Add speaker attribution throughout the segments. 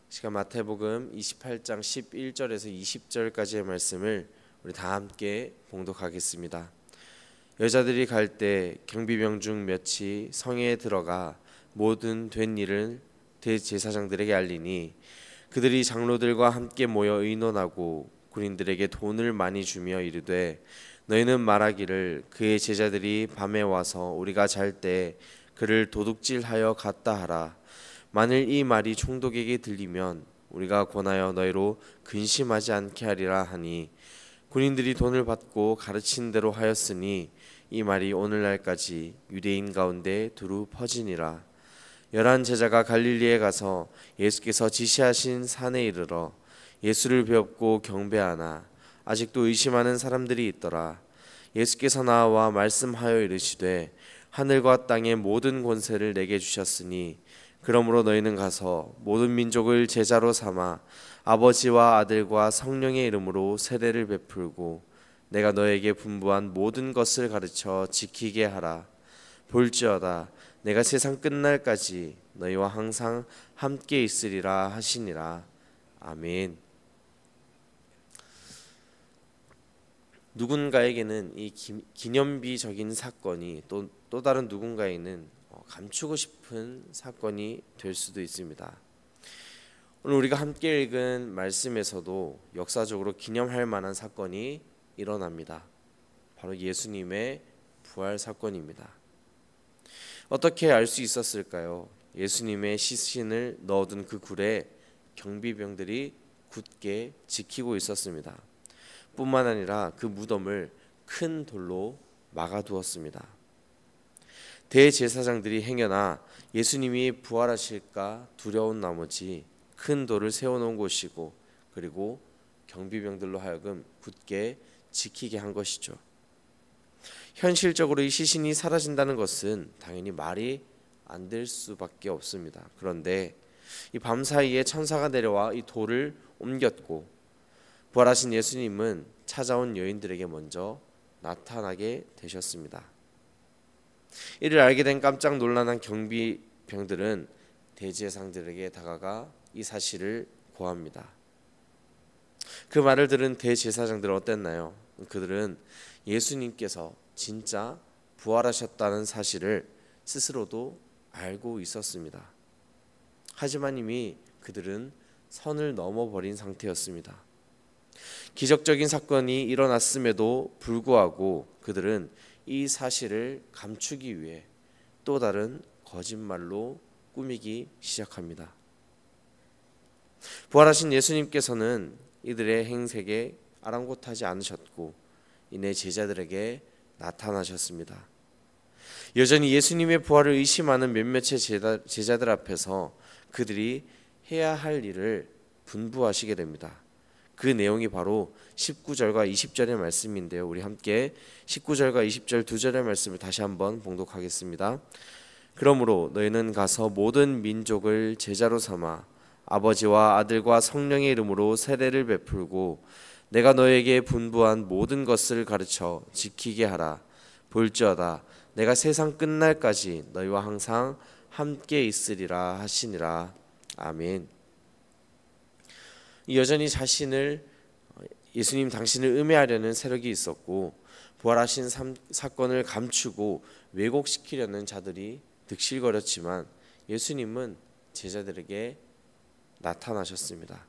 Speaker 1: 시간 마태복음 28장 11절에서 20절까지의 말씀을 우리 다 함께 봉독하겠습니다. 여자들이 갈 때 경비병 중 몇이 성에 들어가 모든 된 일을 대제사장들에게 알리니 그들이 장로들과 함께 모여 의논하고 군인들에게 돈을 많이 주며 이르되 너희는 말하기를 그의 제자들이 밤에 와서 우리가 잘 때 그를 도둑질하여 갔다 하라. 만일 이 말이 총독에게 들리면 우리가 권하여 너희로 근심하지 않게 하리라 하니 군인들이 돈을 받고 가르친 대로 하였으니 이 말이 오늘날까지 유대인 가운데 두루 퍼지니라. 11 제자가 갈릴리에 가서 예수께서 지시하신 산에 이르러 예수를 배웠고 경배하나 아직도 의심하는 사람들이 있더라. 예수께서 나와 말씀하여 이르시되 하늘과 땅의 모든 권세를 내게 주셨으니 그러므로 너희는 가서 모든 민족을 제자로 삼아 아버지와 아들과 성령의 이름으로 세례를 베풀고 내가 너에게 분부한 모든 것을 가르쳐 지키게 하라. 볼지어다 내가 세상 끝날까지 너희와 항상 함께 있으리라 하시니라. 아멘. 누군가에게는 이 기념비적인 사건이 또 다른 누군가에게는 감추고 싶은 사건이 될 수도 있습니다. 오늘 우리가 함께 읽은 말씀에서도 역사적으로 기념할 만한 사건이 일어납니다. 바로 예수님의 부활 사건입니다. 어떻게 알 수 있었을까요? 예수님의 시신을 넣어둔 그 굴에 경비병들이 굳게 지키고 있었습니다. 뿐만 아니라 그 무덤을 큰 돌로 막아두었습니다. 대제사장들이 행여나 예수님이 부활하실까 두려운 나머지 큰 돌을 세워놓은 곳이고 그리고 경비병들로 하여금 굳게 지키게 한 것이죠. 현실적으로 이 시신이 사라진다는 것은 당연히 말이 안 될 수밖에 없습니다. 그런데 이 밤사이에 천사가 내려와 이 돌을 옮겼고 부활하신 예수님은 찾아온 여인들에게 먼저 나타나게 되셨습니다. 이를 알게 된 깜짝 놀란 경비병들은 대제사장들에게 다가가 이 사실을 고합니다. 그 말을 들은 대제사장들은 어땠나요? 그들은 예수님께서 진짜 부활하셨다는 사실을 스스로도 알고 있었습니다. 하지만 이미 그들은 선을 넘어버린 상태였습니다. 기적적인 사건이 일어났음에도 불구하고 그들은 이 사실을 감추기 위해 또 다른 거짓말로 꾸미기 시작합니다. 부활하신 예수님께서는 이들의 행색에 아랑곳하지 않으셨고 이내 제자들에게 나타나셨습니다. 여전히 예수님의 부활을 의심하는 몇몇의 제자들 앞에서 그들이 해야 할 일을 분부하시게 됩니다. 그 내용이 바로 19절과 20절의 말씀인데요. 우리 함께 19절과 20절 두 절의 말씀을 다시 한번 봉독하겠습니다. 그러므로 너희는 가서 모든 민족을 제자로 삼아 아버지와 아들과 성령의 이름으로 세례를 베풀고 내가 너에게 분부한 모든 것을 가르쳐 지키게 하라. 볼지어다 내가 세상 끝날까지 너희와 항상 함께 있으리라 하시니라. 아멘. 여전히 예수님 당신을 음해하려는 세력이 있었고 부활하신 사건을 감추고 왜곡시키려는 자들이 득실거렸지만 예수님은 제자들에게 나타나셨습니다.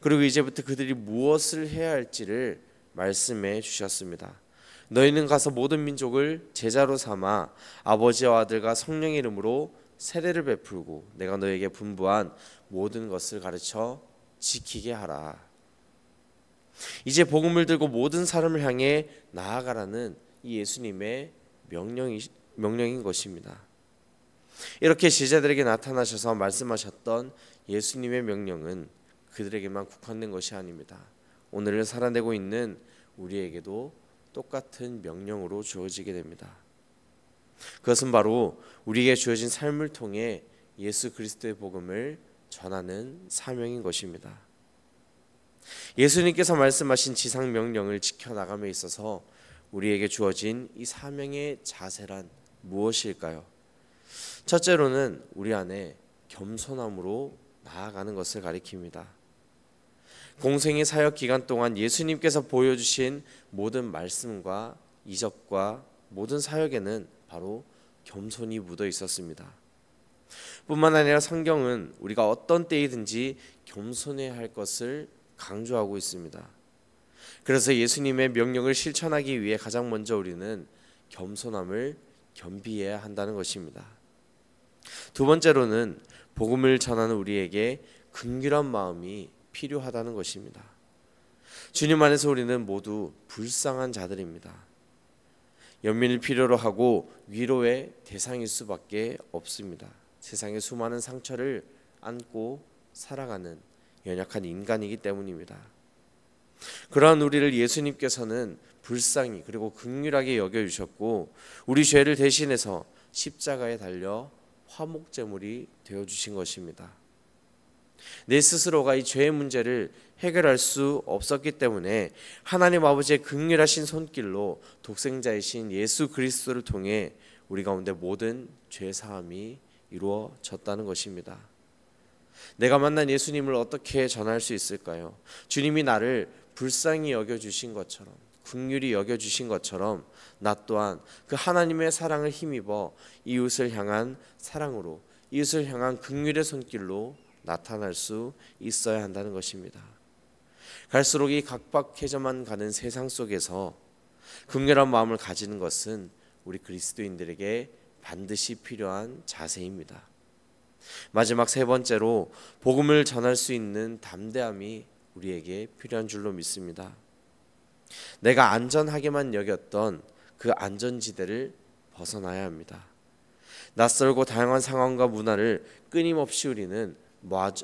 Speaker 1: 그리고 이제부터 그들이 무엇을 해야 할지를 말씀해 주셨습니다. 너희는 가서 모든 민족을 제자로 삼아 아버지와 아들과 성령의 이름으로 세례를 베풀고 내가 너에게 분부한 모든 것을 가르쳐 지키게 하라. 이제 복음을 들고 모든 사람을 향해 나아가라는 이 예수님의 명령인 것입니다. 이렇게 제자들에게 나타나셔서 말씀하셨던 예수님의 명령은 그들에게만 국한된 것이 아닙니다. 오늘을 살아내고 있는 우리에게도 똑같은 명령으로 주어지게 됩니다. 그것은 바로 우리에게 주어진 삶을 통해 예수 그리스도의 복음을 전하는 사명인 것입니다. 예수님께서 말씀하신 지상 명령을 지켜나감에 있어서 우리에게 주어진 이 사명의 자세란 무엇일까요? 첫째로는 우리 안에 겸손함으로 나아가는 것을 가리킵니다. 공생의 사역 기간 동안 예수님께서 보여주신 모든 말씀과 이적과 모든 사역에는 바로 겸손이 묻어 있었습니다. 뿐만 아니라 성경은 우리가 어떤 때이든지 겸손해야 할 것을 강조하고 있습니다. 그래서 예수님의 명령을 실천하기 위해 가장 먼저 우리는 겸손함을 겸비해야 한다는 것입니다. 두 번째로는 복음을 전하는 우리에게 긍휼한 마음이 필요하다는 것입니다. 주님 안에서 우리는 모두 불쌍한 자들입니다. 연민을 필요로 하고 위로의 대상일 수밖에 없습니다. 세상의 수많은 상처를 안고 살아가는 연약한 인간이기 때문입니다. 그러한 우리를 예수님께서는 불쌍히 그리고 긍휼하게 여겨주셨고 우리 죄를 대신해서 십자가에 달려 화목제물이 되어주신 것입니다. 내 스스로가 이 죄의 문제를 해결할 수 없었기 때문에 하나님 아버지의 긍휼하신 손길로 독생자이신 예수 그리스도를 통해 우리 가운데 모든 죄 사함이 이루어졌다는 것입니다. 내가 만난 예수님을 어떻게 전할 수 있을까요? 주님이 나를 불쌍히 여겨주신 것처럼 긍휼히 여겨주신 것처럼 나 또한 그 하나님의 사랑을 힘입어 이웃을 향한 사랑으로 이웃을 향한 긍휼의 손길로 나타날 수 있어야 한다는 것입니다. 갈수록 이 각박해져만 가는 세상 속에서 긍휼한 마음을 가지는 것은 우리 그리스도인들에게 반드시 필요한 자세입니다. 마지막 세 번째로 복음을 전할 수 있는 담대함이 우리에게 필요한 줄로 믿습니다. 내가 안전하게만 여겼던 그 안전지대를 벗어나야 합니다. 낯설고 다양한 상황과 문화를 끊임없이 우리는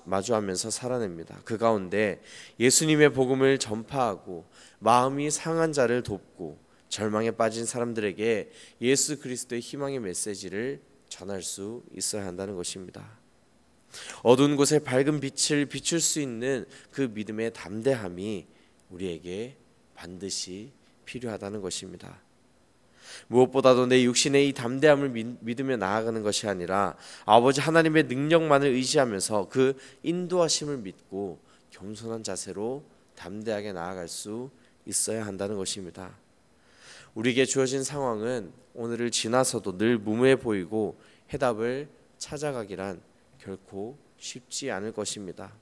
Speaker 1: 마주하면서 살아냅니다. 그 가운데 예수님의 복음을 전파하고 마음이 상한 자를 돕고 절망에 빠진 사람들에게 예수 그리스도의 희망의 메시지를 전할 수 있어야 한다는 것입니다. 어두운 곳에 밝은 빛을 비출 수 있는 그 믿음의 담대함이 우리에게 반드시 필요하다는 것입니다. 무엇보다도 내 육신의 이 담대함을 믿으며 나아가는 것이 아니라 아버지 하나님의 능력만을 의지하면서 그 인도하심을 믿고 겸손한 자세로 담대하게 나아갈 수 있어야 한다는 것입니다. 우리에게 주어진 상황은 오늘을 지나서도 늘 무모해 보이고 해답을 찾아가기란 결코 쉽지 않을 것입니다.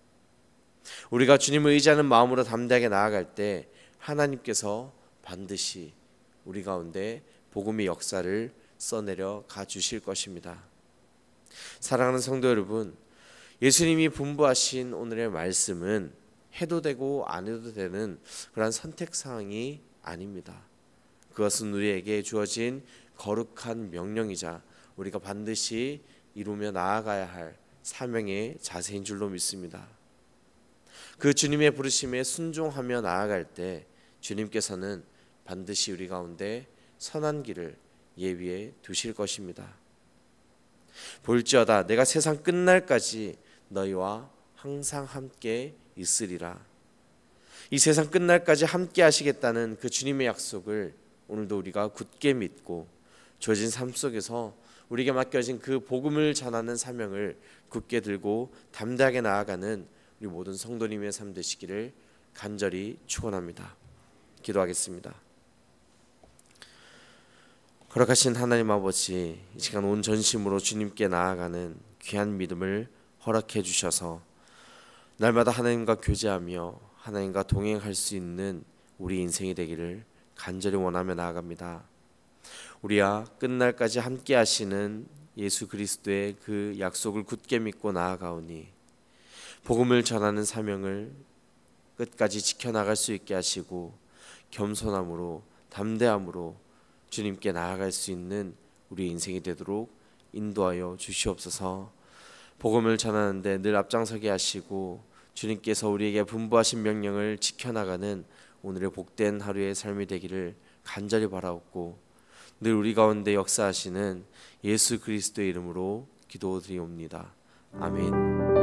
Speaker 1: 우리가 주님을 의지하는 마음으로 담대하게 나아갈 때 하나님께서 반드시 우리 가운데 복음의 역사를 써내려 가주실 것입니다. 사랑하는 성도 여러분, 예수님이 분부하신 오늘의 말씀은 해도 되고 안 해도 되는 그런 선택사항이 아닙니다. 그것은 우리에게 주어진 거룩한 명령이자 우리가 반드시 이루며 나아가야 할 사명의 자세인 줄로 믿습니다. 그 주님의 부르심에 순종하며 나아갈 때 주님께서는 반드시 우리 가운데 선한 길을 예비해 두실 것입니다. 볼지어다 내가 세상 끝날까지 너희와 항상 함께 있으리라. 이 세상 끝날까지 함께 하시겠다는 그 주님의 약속을 오늘도 우리가 굳게 믿고 주어진 삶 속에서 우리에게 맡겨진 그 복음을 전하는 사명을 굳게 들고 담대하게 나아가는 우리 모든 성도님의 삶 되시기를 간절히 축원합니다. 기도하겠습니다. 거룩하신 하나님 아버지, 이 시간 온 전심으로 주님께 나아가는 귀한 믿음을 허락해 주셔서 날마다 하나님과 교제하며 하나님과 동행할 수 있는 우리 인생이 되기를 간절히 원하며 나아갑니다. 우리와 끝날까지 함께 하시는 예수 그리스도의 그 약속을 굳게 믿고 나아가오니 복음을 전하는 사명을 끝까지 지켜나갈 수 있게 하시고 겸손함으로 담대함으로 주님께 나아갈 수 있는 우리 인생이 되도록 인도하여 주시옵소서. 복음을 전하는데 늘 앞장서게 하시고 주님께서 우리에게 분부하신 명령을 지켜나가는 오늘의 복된 하루의 삶이 되기를 간절히 바라옵고 늘 우리 가운데 역사하시는 예수 그리스도의 이름으로 기도드리옵니다. 아멘.